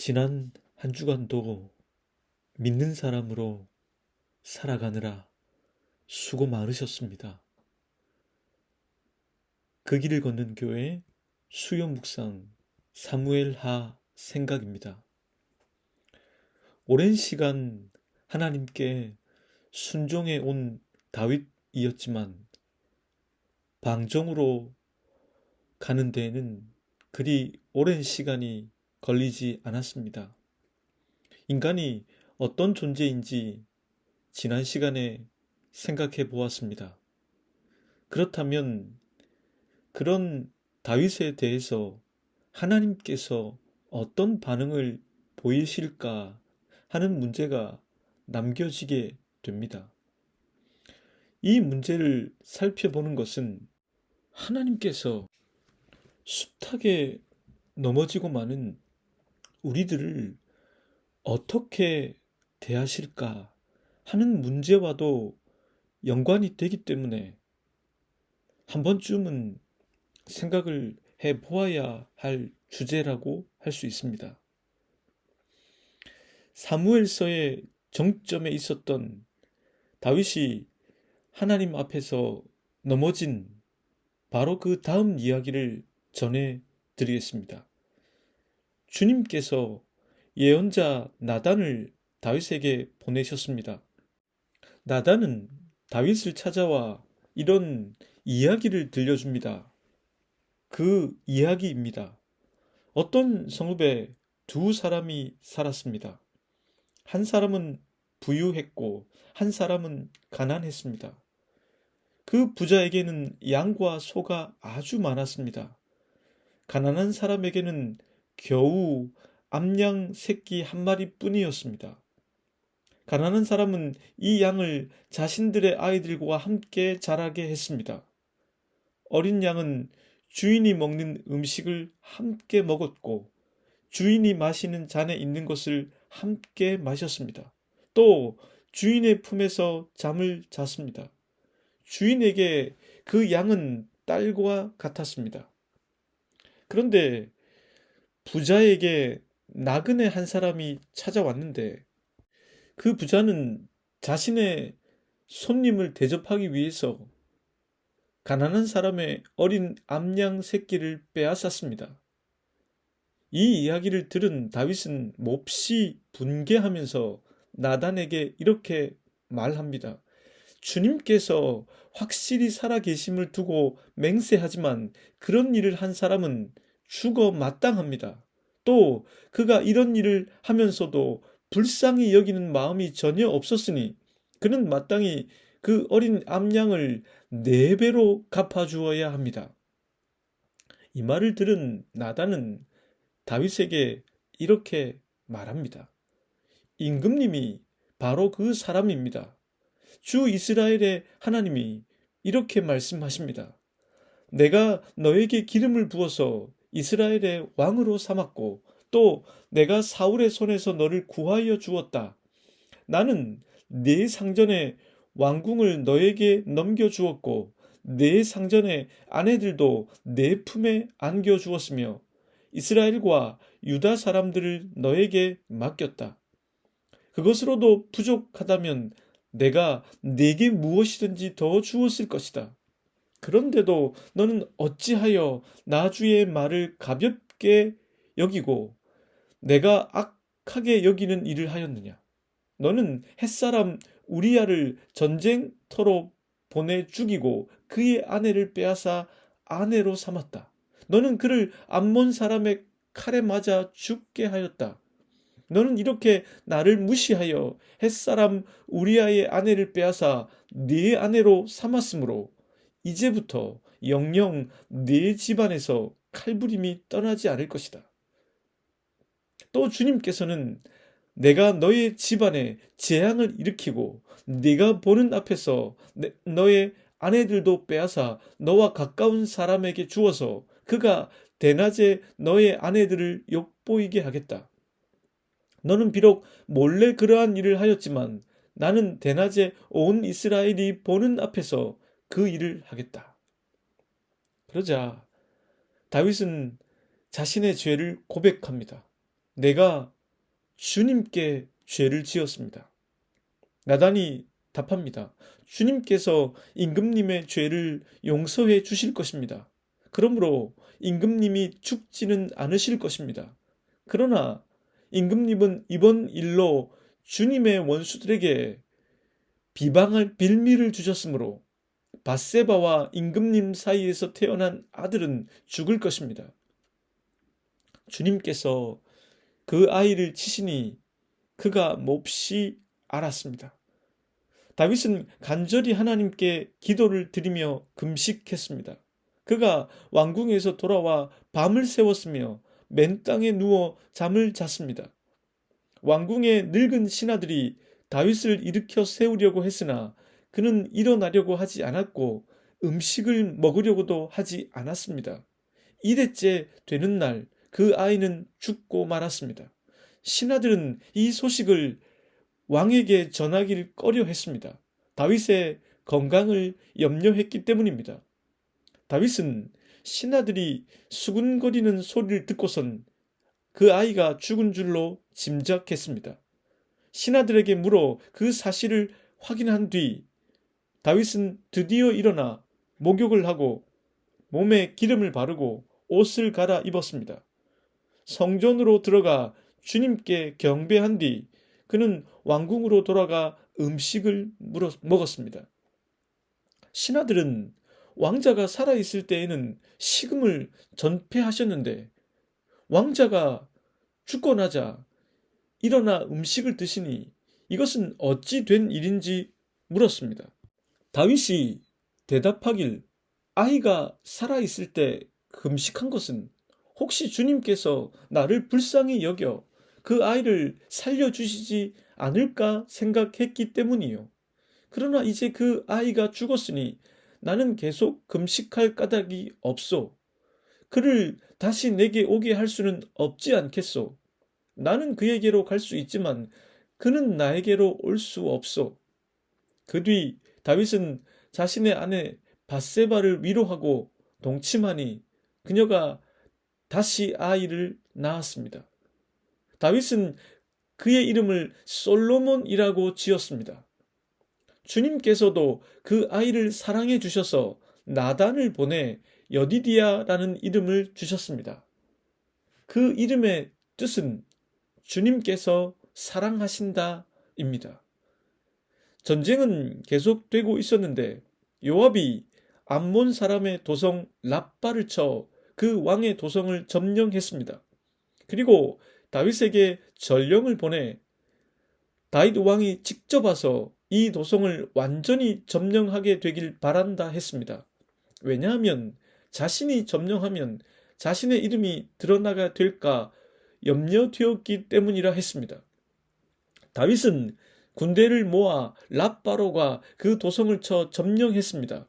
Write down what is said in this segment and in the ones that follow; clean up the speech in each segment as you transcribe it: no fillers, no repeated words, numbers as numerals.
지난 한 주간도 믿는 사람으로 살아가느라 수고 많으셨습니다. 그 길을 걷는 교회 수요 묵상 사무엘하 생각입니다. 오랜 시간 하나님께 순종해 온 다윗이었지만 방종으로 가는 데에는 그리 오랜 시간이 걸리지 않았습니다. 인간이 어떤 존재인지 지난 시간에 생각해 보았습니다. 그렇다면 그런 다윗에 대해서 하나님께서 어떤 반응을 보이실까 하는 문제가 남겨지게 됩니다. 이 문제를 살펴보는 것은 하나님께서 숱하게 넘어지고 마는 우리들을 어떻게 대하실까 하는 문제와도 연관이 되기 때문에 한 번쯤은 생각을 해 보아야 할 주제라고 할 수 있습니다. 사무엘서의 정점에 있었던 다윗이 하나님 앞에서 넘어진 바로 그 다음 이야기를 전해 드리겠습니다. 주님께서 예언자 나단을 다윗에게 보내셨습니다. 나단은 다윗을 찾아와 이런 이야기를 들려줍니다. 그 이야기입니다. 어떤 성읍에 두 사람이 살았습니다. 한 사람은 부유했고 한 사람은 가난했습니다. 그 부자에게는 양과 소가 아주 많았습니다. 가난한 사람에게는 겨우 암양 새끼 한 마리뿐이었습니다. 가난한 사람은 이 양을 자신들의 아이들과 함께 자라게 했습니다. 어린 양은 주인이 먹는 음식을 함께 먹었고 주인이 마시는 잔에 있는 것을 함께 마셨습니다. 또 주인의 품에서 잠을 잤습니다. 주인에게 그 양은 딸과 같았습니다. 그런데 부자에게 나그네 한 사람이 찾아왔는데 그 부자는 자신의 손님을 대접하기 위해서 가난한 사람의 어린 암양 새끼를 빼앗았습니다. 이 이야기를 들은 다윗은 몹시 분개하면서 나단에게 이렇게 말합니다. 주님께서 확실히 살아계심을 두고 맹세하지만 그런 일을 한 사람은 죽어 마땅합니다. 또 그가 이런 일을 하면서도 불쌍히 여기는 마음이 전혀 없었으니 그는 마땅히 그 어린 암양을 4배로 갚아주어야 합니다. 이 말을 들은 나단은 다윗에게 이렇게 말합니다. 임금님이 바로 그 사람입니다. 주 이스라엘의 하나님이 이렇게 말씀하십니다. 내가 너에게 기름을 부어서 이스라엘의 왕으로 삼았고 또 내가 사울의 손에서 너를 구하여 주었다. 나는 네 상전의 왕궁을 너에게 넘겨주었고 네 상전의 아내들도 네 품에 안겨주었으며 이스라엘과 유다 사람들을 너에게 맡겼다. 그것으로도 부족하다면 내가 네게 무엇이든지 더 주었을 것이다. 그런데도 너는 어찌하여 나주의 말을 가볍게 여기고 내가 악하게 여기는 일을 하였느냐? 너는 햇사람 우리야를 전쟁터로 보내 죽이고 그의 아내를 빼앗아 아내로 삼았다. 너는 그를 암몬 사람의 칼에 맞아 죽게 하였다. 너는 이렇게 나를 무시하여 햇사람 우리아의 아내를 빼앗아 네 아내로 삼았으므로 이제부터 영영 네 집안에서 칼부림이 떠나지 않을 것이다. 또 주님께서는 내가 너의 집안에 재앙을 일으키고 네가 보는 앞에서 너의 아내들도 빼앗아 너와 가까운 사람에게 주어서 그가 대낮에 너의 아내들을 욕보이게 하겠다. 너는 비록 몰래 그러한 일을 하였지만 나는 대낮에 온 이스라엘이 보는 앞에서 그 일을 하겠다. 그러자 다윗은 자신의 죄를 고백합니다. 내가 주님께 죄를 지었습니다. 나단이 답합니다. 주님께서 임금님의 죄를 용서해 주실 것입니다. 그러므로 임금님이 죽지는 않으실 것입니다. 그러나 임금님은 이번 일로 주님의 원수들에게 비방할 빌미를 주셨으므로 밧세바와 임금님 사이에서 태어난 아들은 죽을 것입니다. 주님께서 그 아이를 치시니 그가 몹시 알았습니다. 다윗은 간절히 하나님께 기도를 드리며 금식했습니다. 그가 왕궁에서 돌아와 밤을 새웠으며 맨 땅에 누워 잠을 잤습니다. 왕궁의 늙은 신하들이 다윗을 일으켜 세우려고 했으나 그는 일어나려고 하지 않았고 음식을 먹으려고도 하지 않았습니다. 이래째 되는 날 그 아이는 죽고 말았습니다. 신하들은 이 소식을 왕에게 전하기를 꺼려 했습니다. 다윗의 건강을 염려했기 때문입니다. 다윗은 신하들이 수군거리는 소리를 듣고선 그 아이가 죽은 줄로 짐작했습니다. 신하들에게 물어 그 사실을 확인한 뒤 다윗은 드디어 일어나 목욕을 하고 몸에 기름을 바르고 옷을 갈아 입었습니다. 성전으로 들어가 주님께 경배한 뒤 그는 왕궁으로 돌아가 음식을 먹었습니다. 신하들은 왕자가 살아있을 때에는 식음을 전폐하셨는데 왕자가 죽고 나자 일어나 음식을 드시니 이것은 어찌 된 일인지 물었습니다. 다윗이 대답하길 아이가 살아있을 때 금식한 것은 혹시 주님께서 나를 불쌍히 여겨 그 아이를 살려주시지 않을까 생각했기 때문이요. 그러나 이제 그 아이가 죽었으니 나는 계속 금식할 까닭이 없소. 그를 다시 내게 오게 할 수는 없지 않겠소. 나는 그에게로 갈 수 있지만 그는 나에게로 올 수 없소. 그 뒤 다윗은 자신의 아내 밧세바를 위로하고 동침하니 그녀가 다시 아이를 낳았습니다. 다윗은 그의 이름을 솔로몬이라고 지었습니다. 주님께서도 그 아이를 사랑해 주셔서 나단을 보내 여디디아라는 이름을 주셨습니다. 그 이름의 뜻은 주님께서 사랑하신다입니다. 전쟁은 계속되고 있었는데 요압이 암몬 사람의 도성 랍바를 쳐 그 왕의 도성을 점령했습니다. 그리고 다윗에게 전령을 보내 다윗 왕이 직접 와서 이 도성을 완전히 점령하게 되길 바란다 했습니다. 왜냐하면 자신이 점령하면 자신의 이름이 드러나게 될까 염려되었기 때문이라 했습니다. 다윗은 군대를 모아 랍바로가 그 도성을 쳐 점령했습니다.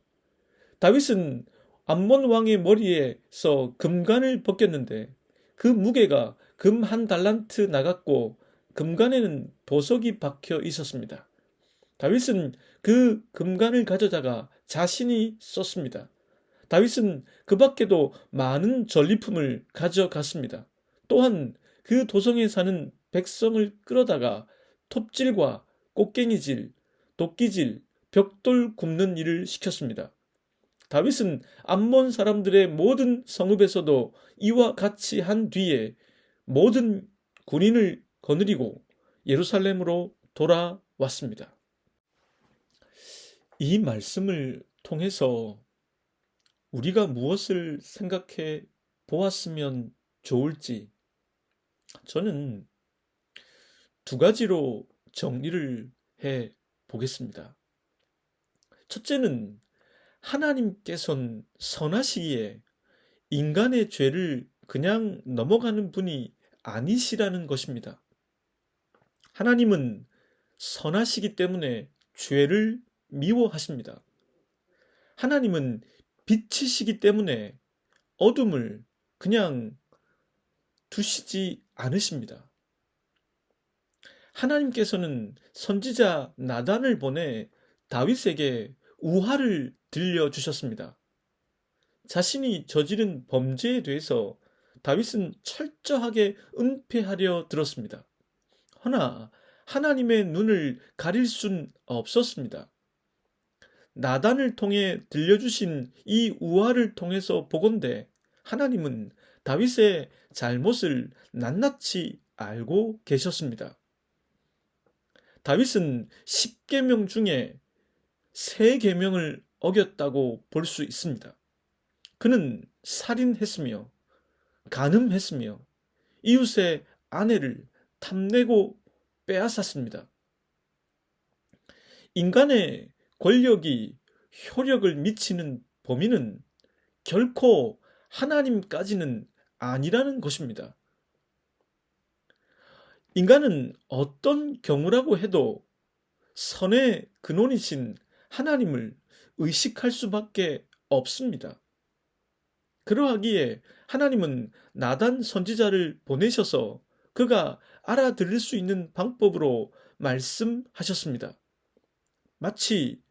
다윗은 암몬 왕의 머리에서 금관을 벗겼는데 그 무게가 금 한 달란트 나갔고 금관에는 보석이 박혀 있었습니다. 다윗은 그 금관을 가져다가 자신이 썼습니다. 다윗은 그 밖에도 많은 전리품을 가져갔습니다. 또한 그 도성에 사는 백성을 끌어다가 톱질과 꽃갱이질, 도끼질, 벽돌 굽는 일을 시켰습니다. 다윗은 암몬 사람들의 모든 성읍에서도 이와 같이 한 뒤에 모든 군인을 거느리고 예루살렘으로 돌아왔습니다. 이 말씀을 통해서 우리가 무엇을 생각해 보았으면 좋을지 저는 두 가지로 정리를 해 보겠습니다. 첫째는 하나님께서는 선하시기에 인간의 죄를 그냥 넘어가는 분이 아니시라는 것입니다. 하나님은 선하시기 때문에 죄를 미워하십니다. 하나님은 빛이시기 때문에 어둠을 그냥 두시지 않으십니다. 하나님께서는 선지자 나단을 보내 다윗에게 우화를 들려주셨습니다. 자신이 저지른 범죄에 대해서 다윗은 철저하게 은폐하려 들었습니다. 허나 하나님의 눈을 가릴 순 없었습니다. 나단을 통해 들려주신 이 우화를 통해서 보건대 하나님은 다윗의 잘못을 낱낱이 알고 계셨습니다. 다윗은 10계명 중에 3계명을 어겼다고 볼 수 있습니다. 그는 살인했으며 간음했으며 이웃의 아내를 탐내고 빼앗았습니다. 인간의 권력이 효력을 미치는 범위는 결코 하나님까지는 아니라는 것입니다. 인간은 어떤 경우라고 해도 선의 근원이신 하나님을 의식할 수밖에 없습니다. 그러하기에 하나님은 나단 선지자를 보내셔서 그가 알아들을 수 있는 방법으로 말씀하셨습니다. 마치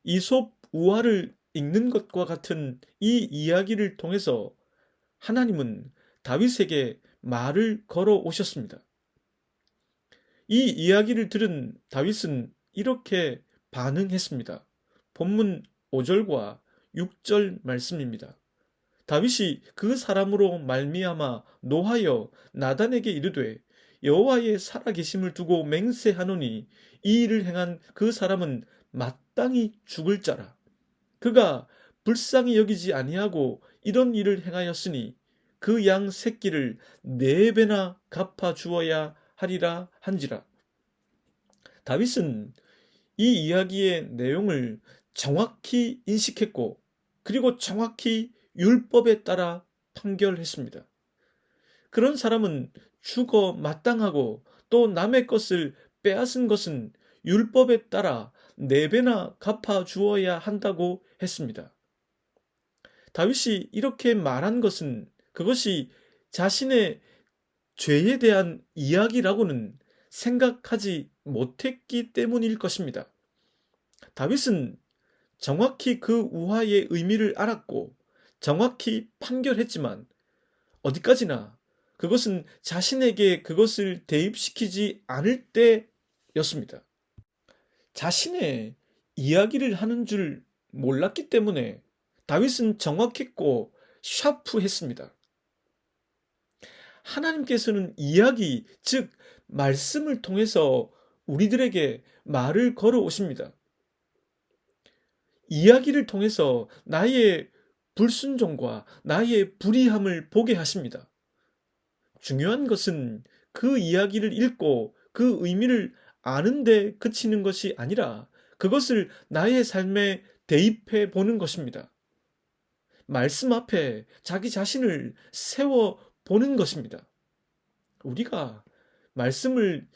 이솝 우화를 읽는 것과 같은 이 이야기를 통해서 하나님은 다윗에게 말을 걸어 오셨습니다. 이 이야기를 들은 다윗은 이렇게 반응했습니다. 본문 5절과 6절 말씀입니다. 다윗이 그 사람으로 말미암아 노하여 나단에게 이르되 여호와의 살아계심을 두고 맹세하노니 이 일을 행한 그 사람은 마땅히 죽을 자라. 그가 불쌍히 여기지 아니하고 이런 일을 행하였으니 그 양 새끼를 4배나 갚아 주어야 하리라 한지라. 다윗은 이 이야기의 내용을 정확히 인식했고 그리고 정확히 율법에 따라 판결했습니다. 그런 사람은 죽어 마땅하고 또 남의 것을 빼앗은 것은 율법에 따라 4배나 갚아 주어야 한다고 했습니다. 다윗이 이렇게 말한 것은 그것이 자신의 죄에 대한 이야기라고는 생각하지 못했기 때문일 것입니다. 다윗은 정확히 그 우화의 의미를 알았고 정확히 판결했지만 어디까지나 그것은 자신에게 그것을 대입시키지 않을 때였습니다. 자신의 이야기를 하는 줄 몰랐기 때문에 다윗은 정확했고 샤프했습니다. 하나님께서는 이야기, 즉 말씀을 통해서 우리들에게 말을 걸어 오십니다. 이야기를 통해서 나의 불순종과 나의 불의함을 보게 하십니다. 중요한 것은 그 이야기를 읽고 그 의미를 아는데 그치는 것이 아니라 그것을 나의 삶에 대입해 보는 것입니다. 말씀 앞에 자기 자신을 세워 보는 것입니다. 우리가 말씀을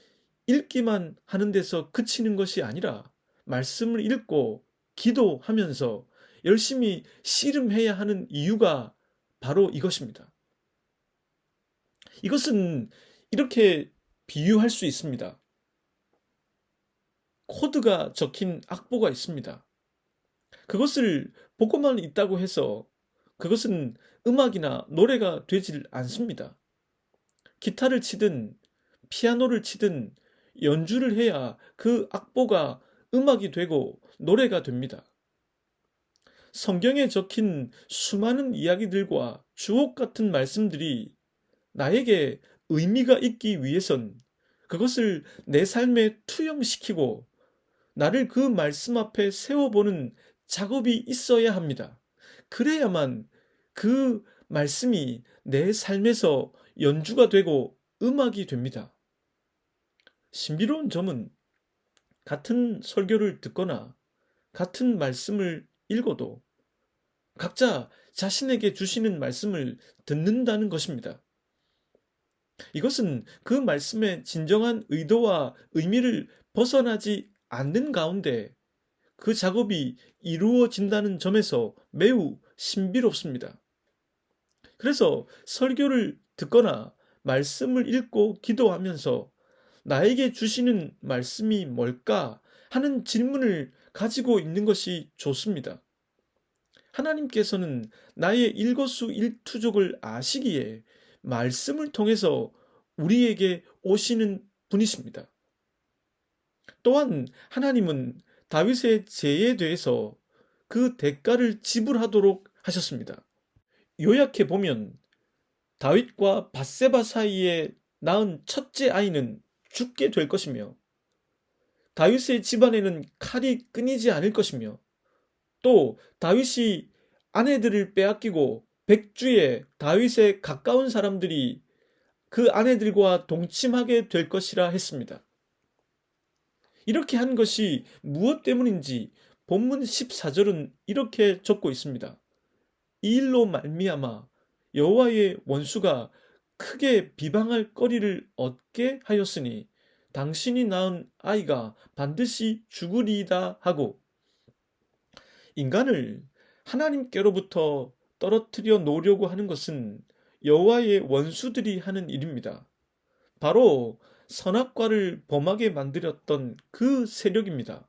읽기만 하는 데서 그치는 것이 아니라 말씀을 읽고 기도하면서 열심히 씨름해야 하는 이유가 바로 이것입니다. 이것은 이렇게 비유할 수 있습니다. 코드가 적힌 악보가 있습니다. 그것을 보고만 있다고 해서 그것은 음악이나 노래가 되질 않습니다. 기타를 치든 피아노를 치든 연주를 해야 그 악보가 음악이 되고 노래가 됩니다. 성경에 적힌 수많은 이야기들과 주옥 같은 말씀들이 나에게 의미가 있기 위해선 그것을 내 삶에 투영시키고 나를 그 말씀 앞에 세워보는 작업이 있어야 합니다. 그래야만 그 말씀이 내 삶에서 연주가 되고 음악이 됩니다. 신비로운 점은 같은 설교를 듣거나 같은 말씀을 읽어도 각자 자신에게 주시는 말씀을 듣는다는 것입니다. 이것은 그 말씀의 진정한 의도와 의미를 벗어나지 않는 가운데 그 작업이 이루어진다는 점에서 매우 신비롭습니다. 그래서 설교를 듣거나 말씀을 읽고 기도하면서 나에게 주시는 말씀이 뭘까 하는 질문을 가지고 있는 것이 좋습니다. 하나님께서는 나의 일거수일투족을 아시기에 말씀을 통해서 우리에게 오시는 분이십니다. 또한 하나님은 다윗의 죄에 대해서 그 대가를 지불하도록 하셨습니다. 요약해 보면 다윗과 밧세바 사이에 낳은 첫째 아이는 죽게 될 것이며, 다윗의 집안에는 칼이 끊이지 않을 것이며, 또 다윗이 아내들을 빼앗기고 백주에 다윗에 가까운 사람들이 그 아내들과 동침하게 될 것이라 했습니다. 이렇게 한 것이 무엇 때문인지 본문 14절은 이렇게 적고 있습니다. 이 일로 말미암아 여호와의 원수가 크게 비방할 거리를 얻게 하였으니 당신이 낳은 아이가 반드시 죽으리이다 하고, 인간을 하나님께로부터 떨어뜨려 놓으려고 하는 것은 여호와의 원수들이 하는 일입니다. 바로 선악과를 범하게 만들었던 그 세력입니다.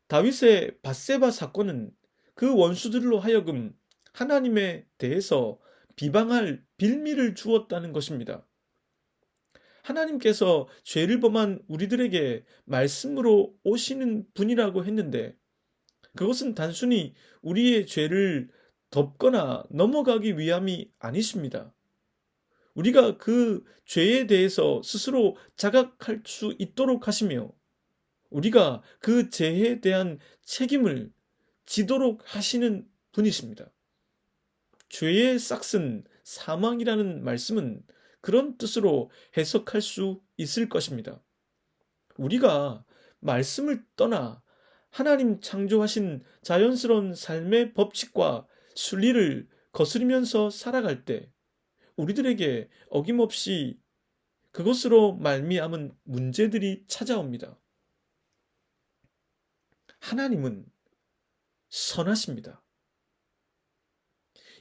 다윗의 밧세바 사건은 그 원수들로 하여금 하나님에 대해서 비방할 빌미를 주었다는 것입니다. 하나님께서 죄를 범한 우리들에게 말씀으로 오시는 분이라고 했는데, 그것은 단순히 우리의 죄를 덮거나 넘어가기 위함이 아니십니다. 우리가 그 죄에 대해서 스스로 자각할 수 있도록 하시며, 우리가 그 죄에 대한 책임을 지도록 하시는 분이십니다. 죄의 싹은 사망이라는 말씀은 그런 뜻으로 해석할 수 있을 것입니다. 우리가 말씀을 떠나 하나님 창조하신 자연스러운 삶의 법칙과 순리를 거스르면서 살아갈 때 우리들에게 어김없이 그것으로 말미암은 문제들이 찾아옵니다. 하나님은 선하십니다.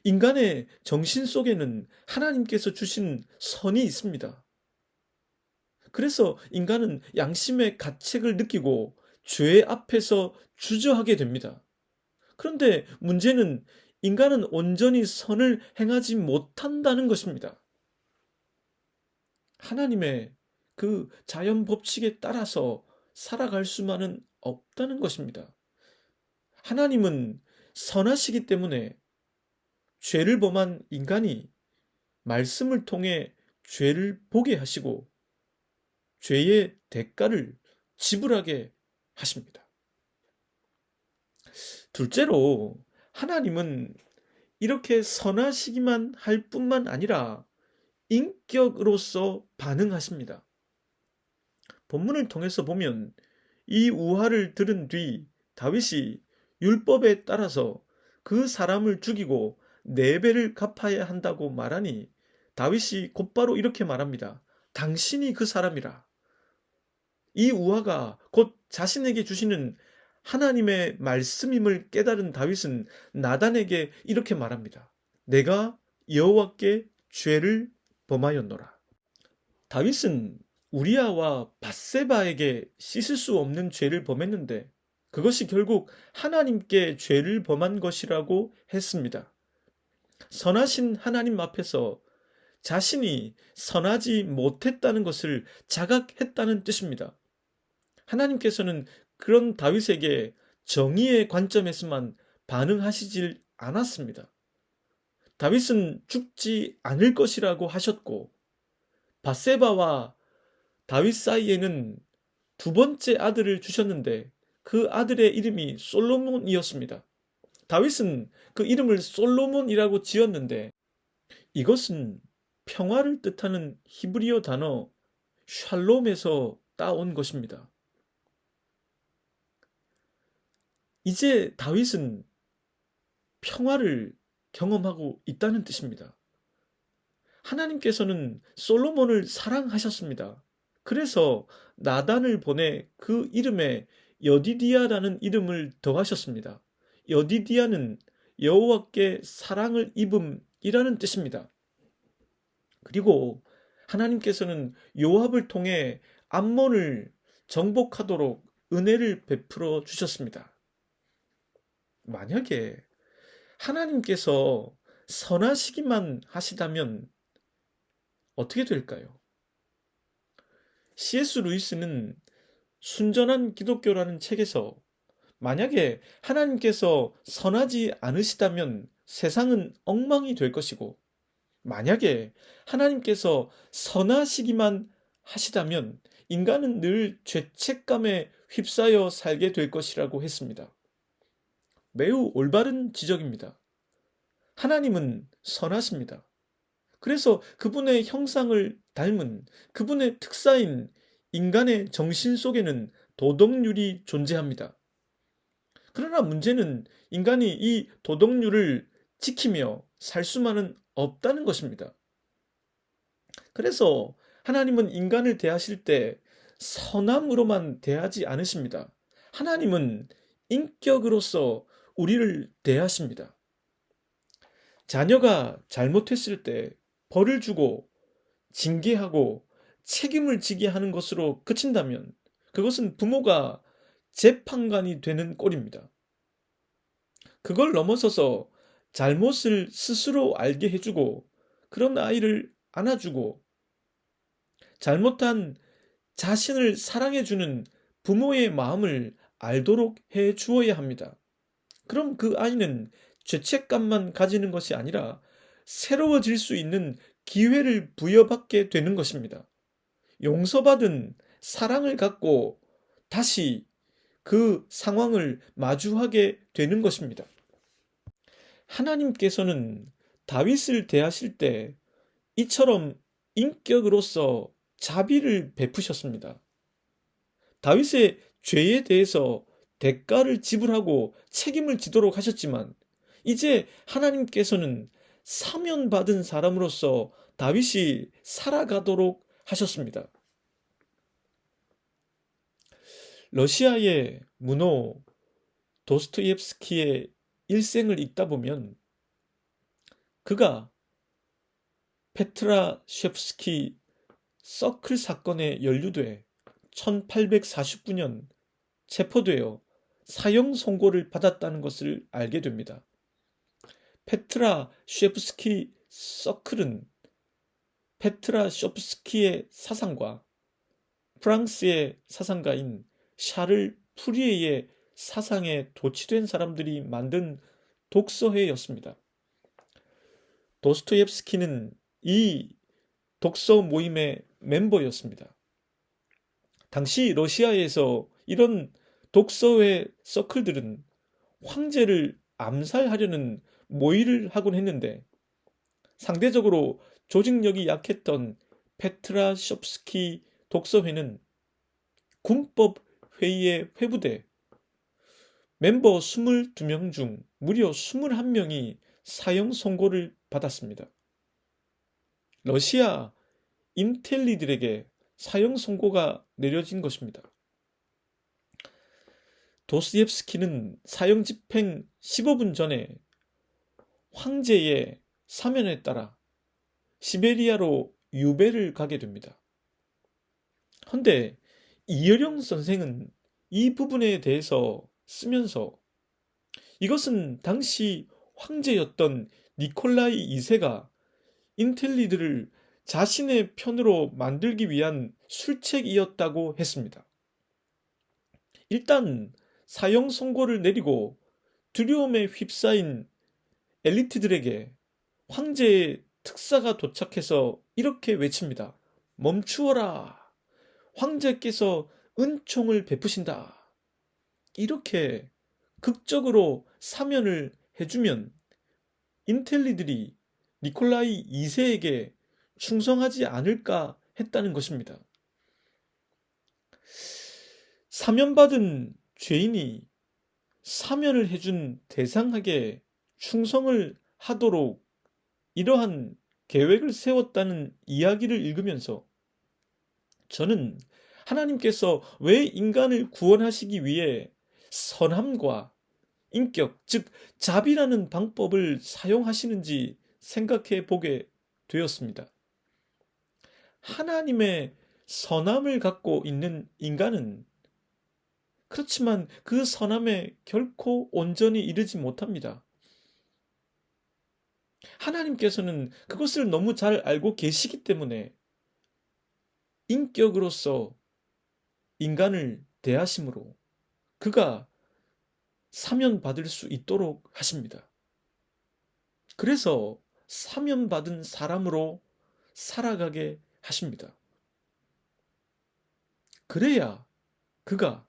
인간의 정신 속에는 하나님께서 주신 선이 있습니다. 그래서 인간은 양심의 가책을 느끼고 죄 앞에서 주저하게 됩니다. 그런데 문제는 인간은 온전히 선을 행하지 못한다는 것입니다. 하나님의 그 자연 법칙에 따라서 살아갈 수만은 없다는 것입니다. 하나님은 선하시기 때문에 죄를 범한 인간이 말씀을 통해 죄를 보게 하시고 죄의 대가를 지불하게 하십니다. 둘째로, 하나님은 이렇게 선하시기만 할 뿐만 아니라 인격으로서 반응하십니다. 본문을 통해서 보면 이 우화를 들은 뒤 다윗이 율법에 따라서 그 사람을 죽이고 4배를 갚아야 한다고 말하니 다윗이 곧바로 이렇게 말합니다. 당신이 그 사람이라. 이 우화가 곧 자신에게 주시는 하나님의 말씀임을 깨달은 다윗은 나단에게 이렇게 말합니다. 내가 여호와께 죄를 범하였노라. 다윗은 우리아와 밧세바에게 씻을 수 없는 죄를 범했는데 그것이 결국 하나님께 죄를 범한 것이라고 했습니다. 선하신 하나님 앞에서 자신이 선하지 못했다는 것을 자각했다는 뜻입니다. 하나님께서는 그런 다윗에게 정의의 관점에서만 반응하시질 않았습니다. 다윗은 죽지 않을 것이라고 하셨고, 밧세바와 다윗 사이에는 2번째 아들을 주셨는데 그 아들의 이름이 솔로몬이었습니다. 다윗은 그 이름을 솔로몬이라고 지었는데 이것은 평화를 뜻하는 히브리어 단어 샬롬에서 따온 것입니다. 이제 다윗은 평화를 경험하고 있다는 뜻입니다. 하나님께서는 솔로몬을 사랑하셨습니다. 그래서 나단을 보내 그 이름에 여디디아라는 이름을 더하셨습니다. 여디디아는 여호와께 사랑을 입음이라는 뜻입니다. 그리고 하나님께서는 요압을 통해 암몬을 정복하도록 은혜를 베풀어 주셨습니다. 만약에 하나님께서 선하시기만 하시다면 어떻게 될까요? C.S. 루이스는 순전한 기독교라는 책에서 만약에 하나님께서 선하지 않으시다면 세상은 엉망이 될 것이고, 만약에 하나님께서 선하시기만 하시다면 인간은 늘 죄책감에 휩싸여 살게 될 것이라고 했습니다. 매우 올바른 지적입니다. 하나님은 선하십니다. 그래서 그분의 형상을 닮은 그분의 특사인 인간의 정신 속에는 도덕률이 존재합니다. 그러나 문제는 인간이 이 도덕률을 지키며 살 수만은 없다는 것입니다. 그래서 하나님은 인간을 대하실 때 선함으로만 대하지 않으십니다. 하나님은 인격으로서 우리를 대하십니다. 자녀가 잘못했을 때 벌을 주고 징계하고 책임을 지게 하는 것으로 그친다면 그것은 부모가 재판관이 되는 꼴입니다. 그걸 넘어서서 잘못을 스스로 알게 해주고 그런 아이를 안아주고 잘못한 자신을 사랑해주는 부모의 마음을 알도록 해 주어야 합니다. 그럼 그 아이는 죄책감만 가지는 것이 아니라 새로워질 수 있는 기회를 부여받게 되는 것입니다. 용서받은 사랑을 갖고 다시 그 상황을 마주하게 되는 것입니다. 하나님께서는 다윗을 대하실 때 이처럼 인격으로서 자비를 베푸셨습니다. 다윗의 죄에 대해서 대가를 지불하고 책임을 지도록 하셨지만 이제 하나님께서는 사면받은 사람으로서 다윗이 살아가도록 하셨습니다. 러시아의 문호 도스토옙스키의 일생을 읽다 보면 그가 페트라 셰프스키 서클 사건에 연루돼 1849년 체포되어 사형 선고를 받았다는 것을 알게 됩니다. 페트라 셰프스키 서클은 페트라 셰프스키의 사상과 프랑스의 사상가인 샤를 푸리에의 사상에 도취된 사람들이 만든 독서회였습니다. 도스토옙스키는 이 독서 모임의 멤버였습니다. 당시 러시아에서 이런 독서회 서클들은 황제를 암살하려는 모의를 하곤 했는데 상대적으로 조직력이 약했던 페트라 셰프스키 독서회는 군법 회의에 회부돼 멤버 22명 중 무려 21명이 사형 선고를 받았습니다. 러시아 인텔리들에게 사형 선고가 내려진 것입니다. 도스토옙스키는 사형 집행 15분 전에 황제의 사면에 따라 시베리아로 유배를 가게 됩니다. 그런데 이여령 선생은 이 부분에 대해서 쓰면서 이것은 당시 황제였던 니콜라이 2세가 인텔리드를 자신의 편으로 만들기 위한 술책이었다고 했습니다. 일단 사형 선고를 내리고 두려움에 휩싸인 엘리트들에게 황제의 특사가 도착해서 이렇게 외칩니다. 멈추어라. 황제께서 은총을 베푸신다. 이렇게 극적으로 사면을 해주면 인텔리들이 니콜라이 2세에게 충성하지 않을까 했다는 것입니다. 사면받은 죄인이 사면을 해준 대상에게 충성을 하도록 이러한 계획을 세웠다는 이야기를 읽으면서 저는 하나님께서 왜 인간을 구원하시기 위해 선함과 인격, 즉 자비라는 방법을 사용하시는지 생각해 보게 되었습니다. 하나님의 선함을 갖고 있는 인간은 그렇지만 그 선함에 결코 온전히 이르지 못합니다. 하나님께서는 그것을 너무 잘 알고 계시기 때문에 인격으로서 인간을 대하심으로 그가 사면받을 수 있도록 하십니다. 그래서 사면받은 사람으로 살아가게 하십니다. 그래야 그가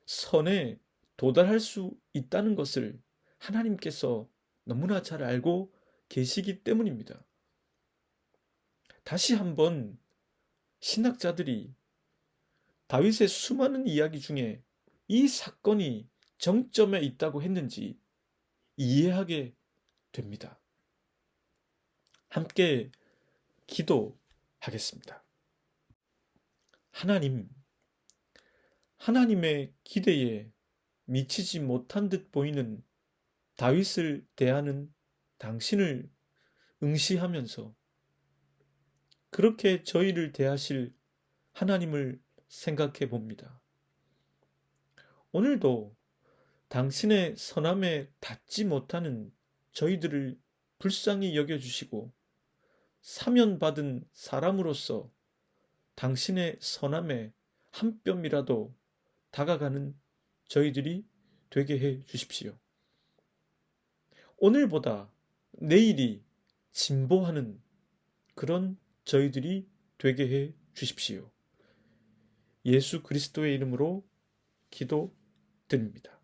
선에 도달할 수 있다는 것을 하나님께서 너무나 잘 알고 계시기 때문입니다. 다시 한번 신학자들이 다윗의 수많은 이야기 중에 이 사건이 정점에 있다고 했는지 이해하게 됩니다. 함께 기도하겠습니다. 하나님, 하나님의 기대에 미치지 못한 듯 보이는 다윗을 대하는 당신을 응시하면서 그렇게 저희를 대하실 하나님을 생각해 봅니다. 오늘도 당신의 선함에 닿지 못하는 저희들을 불쌍히 여겨주시고 사면받은 사람으로서 당신의 선함에 한 뼘이라도 다가가는 저희들이 되게 해 주십시오. 오늘보다 내일이 진보하는 그런 저희들이 되게 해 주십시오. 예수 그리스도의 이름으로 기도드립니다.